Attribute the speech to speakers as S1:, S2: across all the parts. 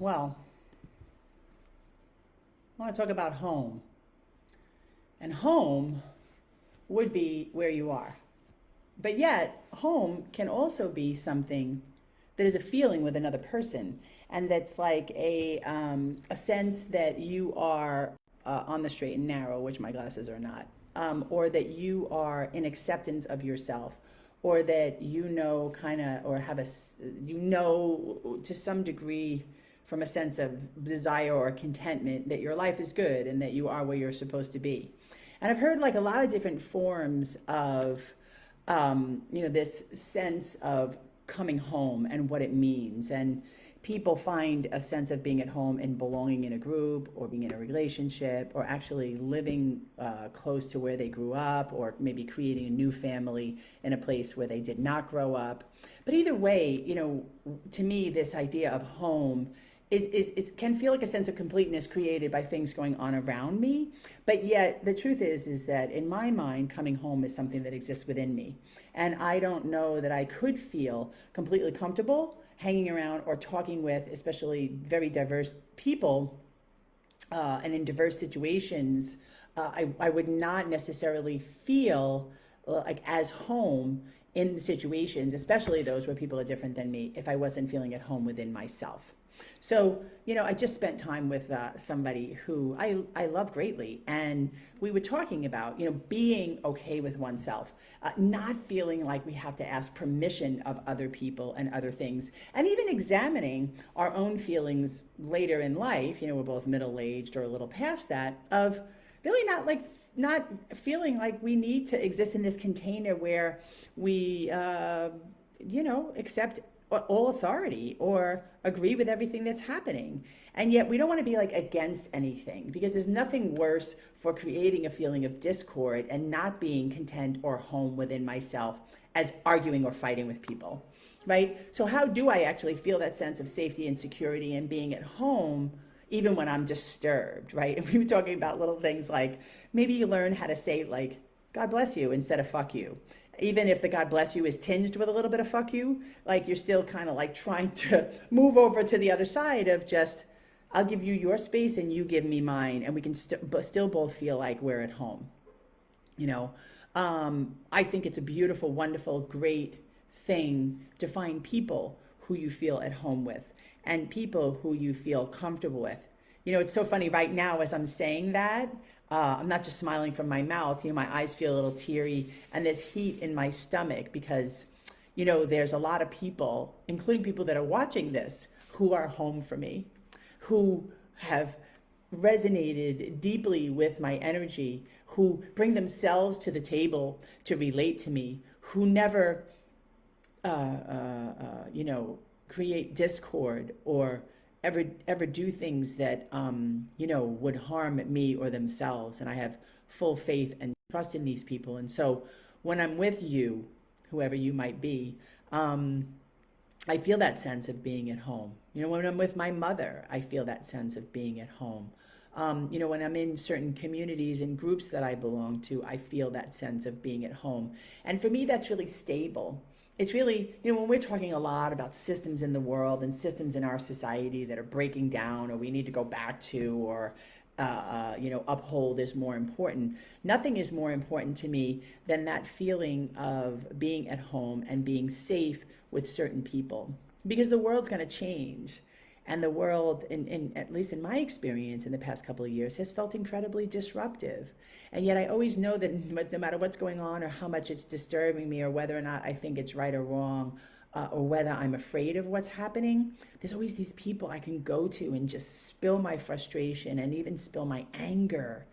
S1: Well, I want to talk about home. And home would be where you are. But yet, home can also be something that is a feeling with another person. And that's like a sense that you are on the straight and narrow, which my glasses are not, or that you are in acceptance of yourself, or that you know, kind of, or have you know, to some degree, from a sense of desire or contentment, that your life is good and that you are where you're supposed to be. And I've heard like a lot of different forms of, this sense of coming home and what it means. And people find a sense of being at home in belonging in a group or being in a relationship or actually living close to where they grew up or maybe creating a new family in a place where they did not grow up. But either way, to me, this idea of home can feel like a sense of completeness created by things going on around me. But yet the truth is that in my mind, coming home is something that exists within me. And I don't know that I could feel completely comfortable hanging around or talking with, especially very diverse people, and in diverse situations. I would not necessarily feel like as home in the situations, especially those where people are different than me, if I wasn't feeling at home within myself. So, I just spent time with somebody who I love greatly. And we were talking about, being okay with oneself, not feeling like we have to ask permission of other people and other things, and even examining our own feelings later in life. We're both middle aged or a little past that, of really not feeling like we need to exist in this container where we, accept all authority or agree with everything that's happening. And yet we don't want to be like against anything, because there's nothing worse for creating a feeling of discord and not being content or home within myself as arguing or fighting with people, right? So how do I actually feel that sense of safety and security and being at home even when I'm disturbed, right? And we were talking about little things like maybe you learn how to say like, God bless you instead of fuck you. Even if the God bless you is tinged with a little bit of fuck you, like you're still kind of like trying to move over to the other side of just, I'll give you your space and you give me mine, and we can still both feel like we're at home. You know, I think it's a beautiful, wonderful, great thing to find people who you feel at home with and people who you feel comfortable with. It's so funny right now as I'm saying that. I'm not just smiling from my mouth. My eyes feel a little teary, and there's heat in my stomach because, there's a lot of people, including people that are watching this, who are home for me, who have resonated deeply with my energy, who bring themselves to the table to relate to me, who never, uh, uh, create discord or ever do things that would harm me or themselves. And I have full faith and trust in these people. And so when I'm with you, whoever you might be, I feel that sense of being at home. When I'm with my mother, I feel that sense of being at home. When I'm in certain communities and groups that I belong to, I feel that sense of being at home. And for me, that's really stable. It's really, when we're talking a lot about systems in the world and systems in our society that are breaking down or we need to go back to or, uphold is more important. Nothing is more important to me than that feeling of being at home and being safe with certain people, because the world's going to change. And the world, at least in my experience in the past couple of years, has felt incredibly disruptive. And yet I always know that no matter what's going on or how much it's disturbing me or whether or not I think it's right or wrong, or whether I'm afraid of what's happening, there's always these people I can go to and just spill my frustration and even spill my anger.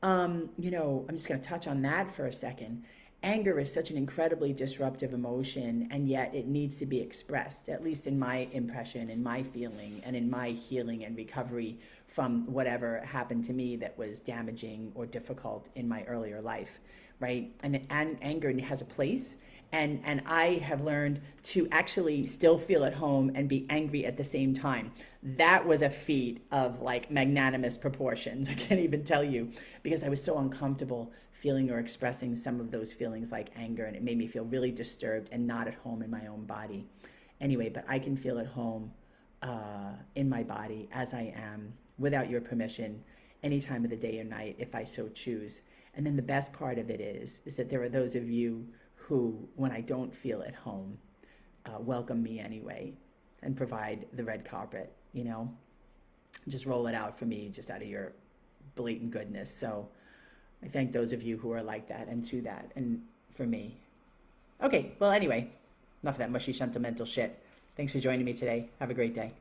S1: I'm just going to touch on that for a second. Anger is such an incredibly disruptive emotion, and yet it needs to be expressed, at least in my impression, in my feeling, and in my healing and recovery from whatever happened to me that was damaging or difficult in my earlier life, right? And anger has a place, and I have learned to actually still feel at home and be angry at the same time. That was a feat of like magnanimous proportions. I can't even tell you, because I was so uncomfortable feeling or expressing some of those feelings like anger, and it made me feel really disturbed and not at home in my own body. Anyway, but I can feel at home in my body as I am without your permission any time of the day or night if I so choose. And then the best part of it is that there are those of you who, when I don't feel at home, welcome me anyway and provide the red carpet, you know, just roll it out for me just out of your blatant goodness. So I thank those of you who are like that and to that and for me. Okay, well, anyway, enough of that mushy sentimental shit. Thanks for joining me today. Have a great day.